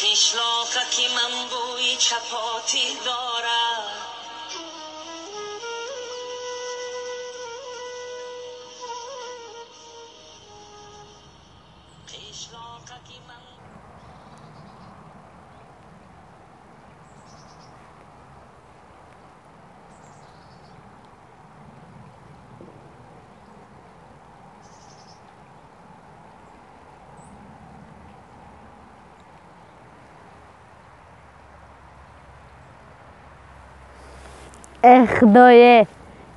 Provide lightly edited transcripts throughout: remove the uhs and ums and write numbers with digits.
قیشلاقکی من بوی چپاتی دارد قیشلاقکی من خدایه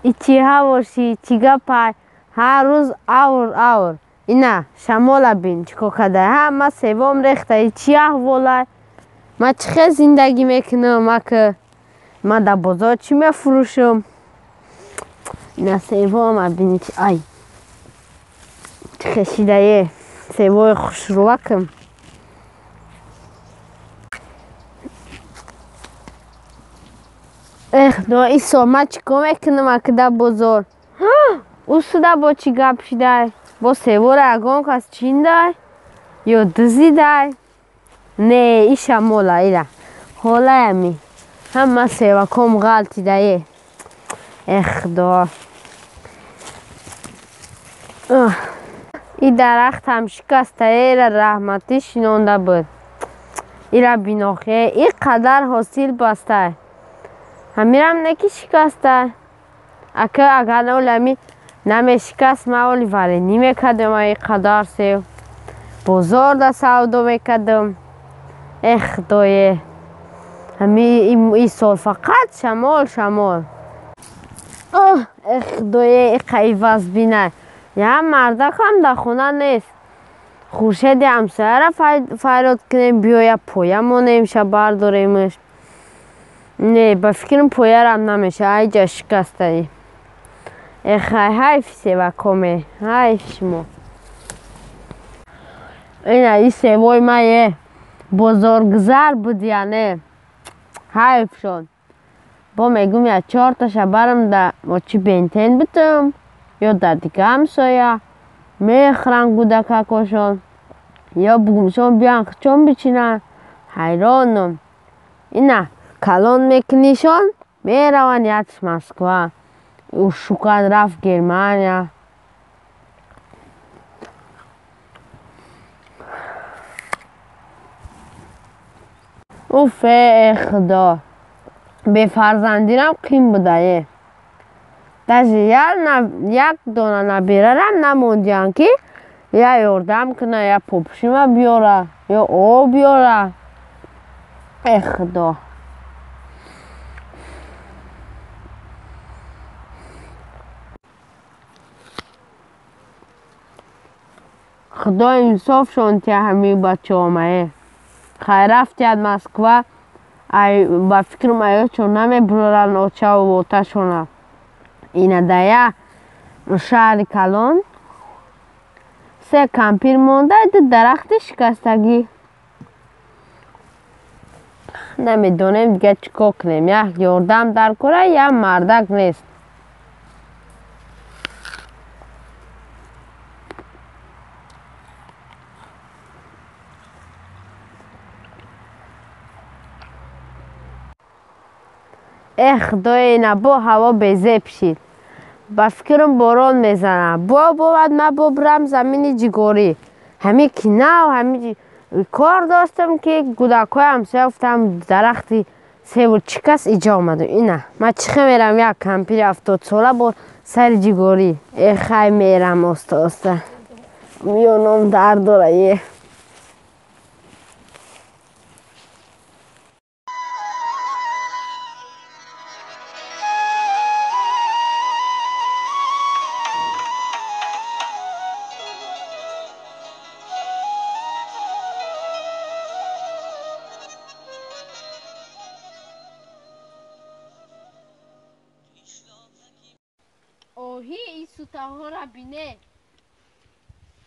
ای چی هواشی چی گپای هر روز اور اینا شمال بین چیکار کرده همه سوام ریخته ای چی احواله ما چه زندگی میکنم ما که ما در بازار چی میفروشم اینا سوام بین چی ای چه خشیده سوای خوش روکم خدا این سامه چیکار میکنم که در بازار او سودا با چی گپ شده با سوار اگان کس چین دای یا دزی دای نه ای شماله ایره حالا همی همه سوکم غلطی دایه خدا این درخت هم شکسته ایره رحمتی شنونده بود ایره بیناخیه این قدر حاصل بسته همیرم نکی شکسته اگر نولمی نمی شکست مولی ولی نیمه کدم ای قدر سیو بازار دا سودو میکدم خدایه این سال فقط شمال خدایه ای قیوز بینه یه مردک هم در خونه نیست خورشید همسایه را فریاد کنیم بیایه پایه ما نمیشه برداریمش نه با فکرم پایه را هم نمیشه اینجا شکسته حیف سیوکامه حیف شما این سیوای ما یه بزرگزر بود یا نه حیف شد با میگم یا 4 تا برم در ماچی بنتین بتم یا در دیگه همسایه میخرن گودککاشون یا بگمشون بیان خچون بچینن حیرانم اینا کلان میکنیشون میروان یادش مسکوه او شکر رفت گرمانیا اوف خدا به فرزندیرم قیم بوده یک دانه نبیرم نموندیان که یا یاردم کنه یا پوپشیمه بیاره یا آب بیاره خدا خدا انصاف شانتی همی بچه همه خیر رفت یاد مسکوه با فکرم ایا چون نمی برارن آچه و آتشونه اینه دایه شهر کلان 3 کمپیر مونده درخت شکستگی نمیدونیم دیگه چیکار کنیم یک یاردم در کره یا مردک نیست خدای اینه با هوا بیزه پشید با فکرم باران میزنه با باید ما برم زمین جگاری همی کنه و همی کار داشتم که گودکای همسایه افتم درختی سیو چکس ایجا آمده اینه ما چخه میرم یک کمپیر 70 ساله با سر جگاری خیلی میرم آسته میونم درد داره اوهی این سوته ها را بینه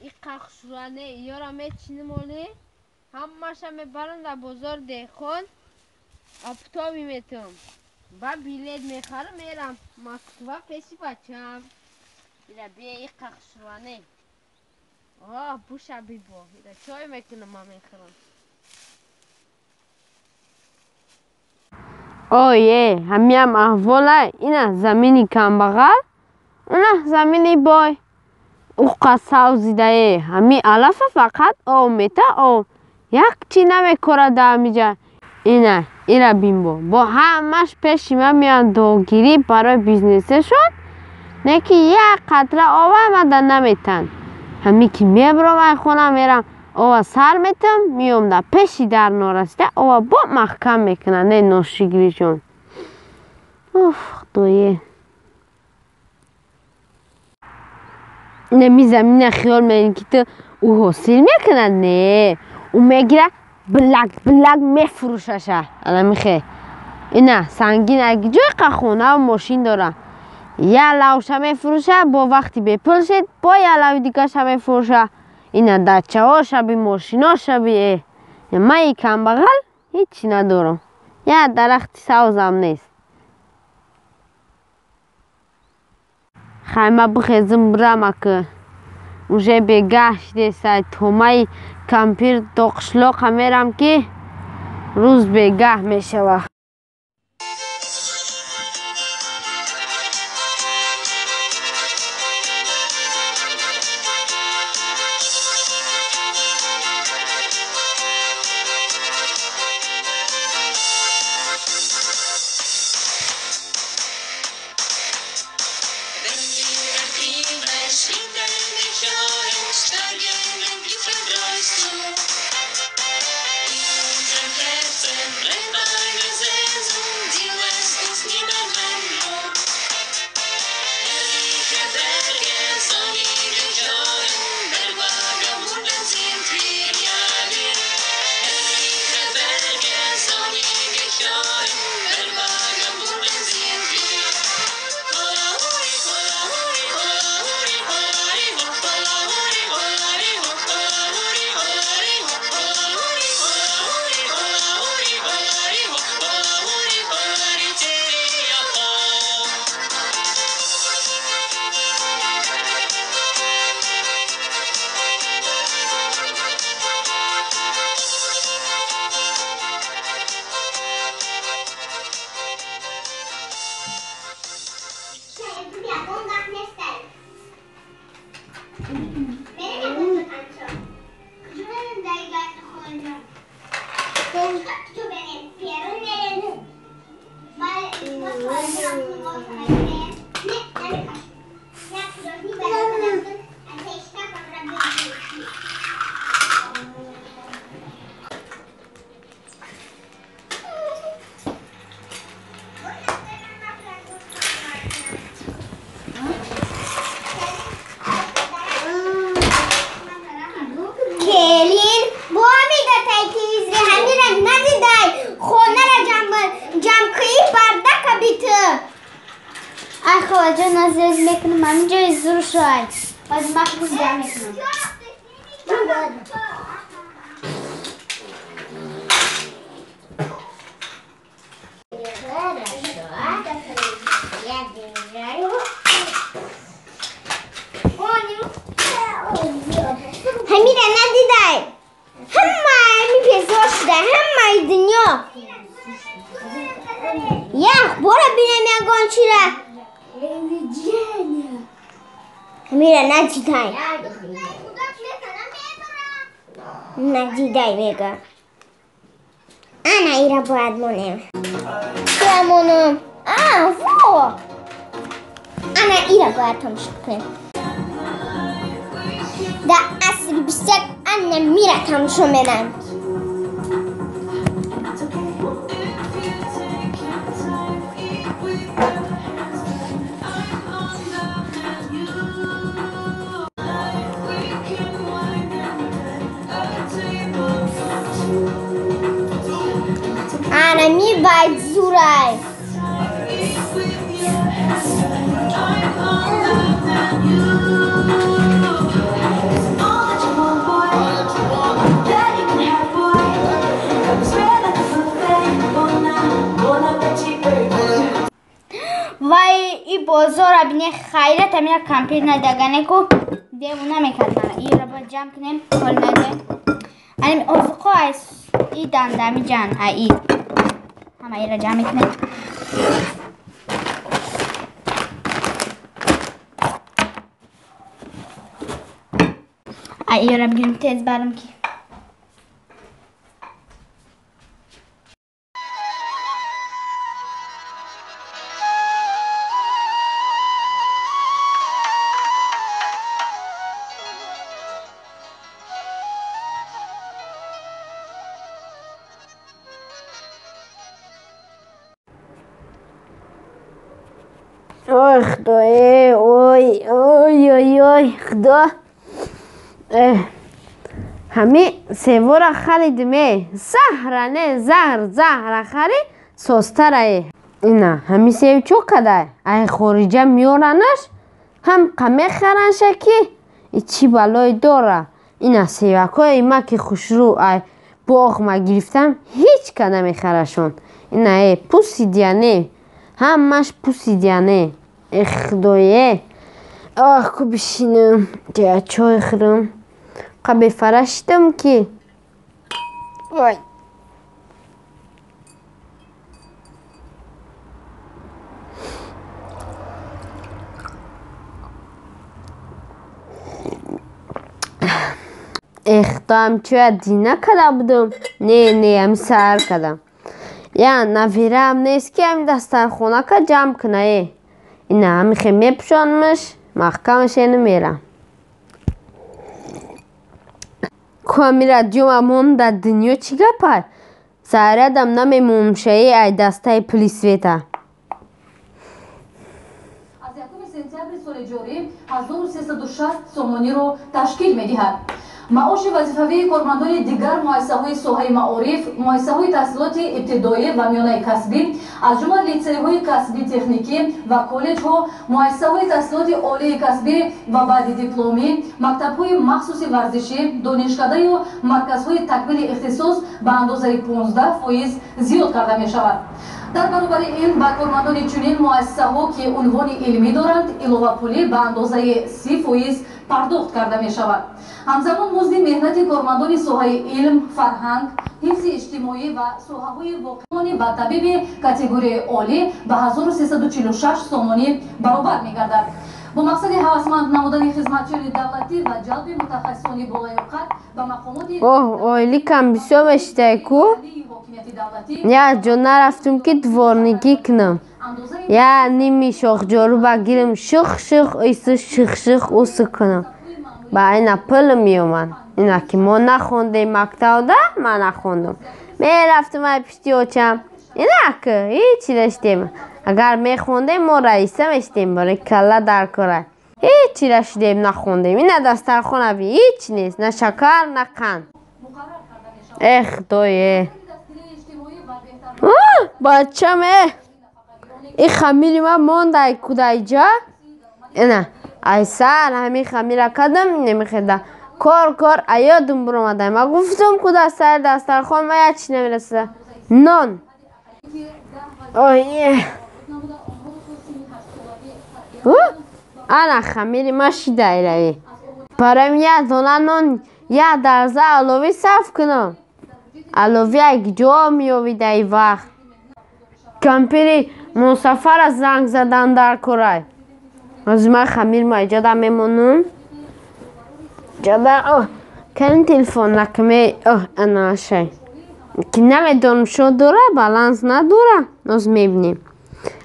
این قخشورانه یا را میچینه ماله همه شا میبرن در بازار دیخون آبتابی میتم با بیلید میخرم میرم مسکوه پیشی بچم ایره بیا این قخشورانه بوشه بی با ایره چای میکنم ما میخرم اوه همی هم احواله اینه زمینی کم بغل اونه زمینی بای او قصاو زیده همی علف فقط او میته او یک چی نمیکره در میجه اینه ایره بین با همش پیش من میان دوگیری برای بیزنسشون نه که یک قطره آوه مده نمیتن همی که میبرم خونه میرم آوه سر میتم میام در پیشی در نارسته آوه با محکم میکنن نه نوشیگریشون اوف خدایه نمی زمین خیال میگن که تو او حاصل میکنن نه او میگیره بلک میفروشش الان میخه اینه سنگین اگه جای خونه و ماشین داره یه لوشه میفروشه با وقتی بپل شد با یه لوی دیگه شه میفروشه اینه دچه ها شبی ماشین ها شبی من یکم بغل هیچی ندارم یه درخت سوزم نیست خیمه بخیزم برم که اونجا بگشت دیسته تومه کمپیر داقشلاق میرم که روز بگه میشوه ندیدای میگه انا ایرا باید مونم مونم انا ایرا باید تمشک کنم در اصل بیشتر انا میرا تمشو منم می باید زورای وای ای بازار بینه خیرت همین کمپیر ندگنه کو دیمونه میکرد من ای را با جمع کنیم حال نده این افقا ای دندمی جان ای همه را جمع میکنیم. ای را بگیریم تیز برم که اوه خدای اوی اوی اوی اوی خدا همه سیو را خریدیم زهره زهر خرید سوستره اینا همه سیو چو کده ای خارجه میارنش هم قمه خرنشه که ای چی بلای داره اینا سیوکای ما که خوشرو ای باغ ما گرفتم هیچ کده میخرشون اینا ای پوسیدیانه همش پوسیدیانه ای خدایه آه که بشینم دیگه چای خورم قبل فرشتم که وای اختام چوی دینه کده بودم نه همی سر کدم یا نویره هم نیست که همی دسترخونه که جمع کنه اینا همی خیمه پشانمش محکمش اینو میرم کامیرا جمع مون در دنیا چی گپای سهره دم نمیمونم شایی ای دسته پلیس ویتا از یکم سپتامبر سال جاری 1360 سومانی رو تشکیل می‌دهد. معاش وظیفوی کارمندان دیگر مؤسسه‌های ساحه معارف، مؤسسه‌های تحصیلات ابتدایی و میانه کسبی از جمله لیسه‌های کسبی تکنیکی و کالج‌ها، مؤسسه‌های تحصیلات عالی کسبی و بعد دیپلمی، مکتب‌های مخصوص ورزشی، دانشکده و مرکزهای تکمیل اختصاص به اندازه 15% زیاد کرده می‌شود. در برابر این با کارمندان چنین مؤسسه‌ها که عنوان علمی دارند علاوه پولی به اندازه 30% پرداخت کرده می شود. همزمان مزد مهنت کارمندان ساحه علم، فرهنگ، حفظ اجتماعی و ساحه‌های واقعی با طبیب کاتگوری عالی به 1346 سومانی برابر می گردد. با مقصد هوسمند نمودن خدمتچیان دولتی و جلب متخصصان بالایقت به مقامات اویلی کم بسیار بشته کو یا جو نرفتم که دورنگی کنم یا نیمی شخ جارو بگیرم شخ ایسو شخ اوسو کنم با اینا پل میومن اینا که ما نخوندیم مکتب ده من نخوندم میرفتم ای پشتی اوچم اینا که هیچی داشتیم اگر میخوندیم ما رئیسه میشتیم برای کله در کاره هیچی داشتیم نخوندیم اینا دسترخونه بی هیچ نیست نه شکر نه قند خدایه بچه‌مه این خمیر ما مونده کدای جا نه ای سر همین خمیر کدم نمیخیده کار ایادم برامده ما گفتم کدا سر دسترخوان ما یچ نمیرسه نان آیه انا خمیر ما شیده ایروی پرم یه دونه نان یه درزه علاوی صرف کنم علاوی اگه جا میویده ای وقت کمپیری مسافر از زنگ زدن در کرای از من خمیر ما ایجاده میمونم جاده کنی تلفن نکمی انا شای که نمیدونم شو دوره بالانس نداره از میبینیم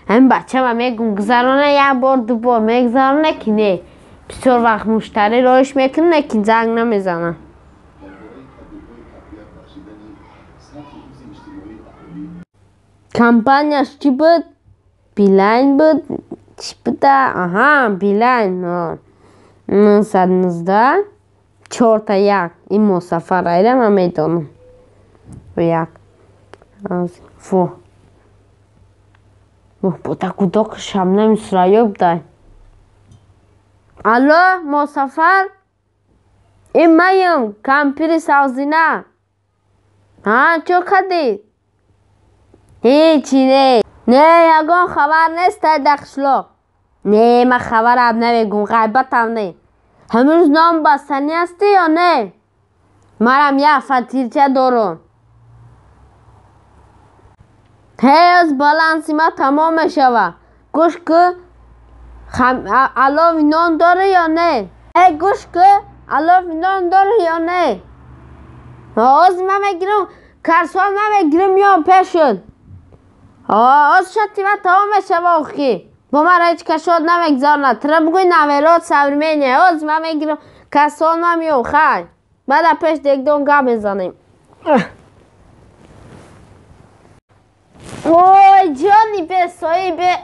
همین بچه ما میگم گذرانه یه بار دو بار میگذرانه که نه بسیار وقت مشتری روش میکنه که زنگ نمیزنه کمپانیش چی بود؟ بیلاین بود؟ چی بوده؟ آها بیلاین 919 4 تا 1 این مسافر ایره من میدونم و 1 از فو بوده کدا که شمنه مصرایی بوده الو مسافر این مایم کمپیر سازینه ها چو کدی هیچی نه یگان خبر نیست دخشلو نه من خبرم نمیگم غیبتم نه هنوز نام بستنی هستی یا نه مرم یه فتیرچه دارم هیز بالانسی ما تمام میشوه. گوش که علاوه نان داره یا نه؟ ای گوش که علاوه نان داره یا نه؟ از من میگیرم کرسوان من میگیرم یا پیشون. از شدی من تمام میشوه آخی. با من هیچ کشاد نمیگذارنه. تره بگوی نویلات سورمینه. از من میگیرم کرسوان من میام خیلی. بعد پیش دیگ دون گا بزنیم. اوی جانی به صاحبه.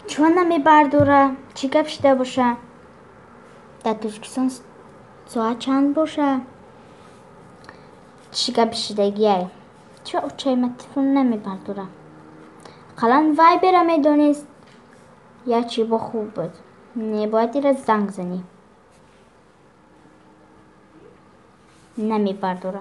چون نمیبردوره چی گپ شده باشه؟ در ترکستان ساعت چند باشه؟ چی گپ شدگیه؟ چرا اوچه من تلفن نمیبردوره؟ قلن وای بره میدونست یا چی با خوب بود؟ نباید دیره زنگ زنی نمیبردوره.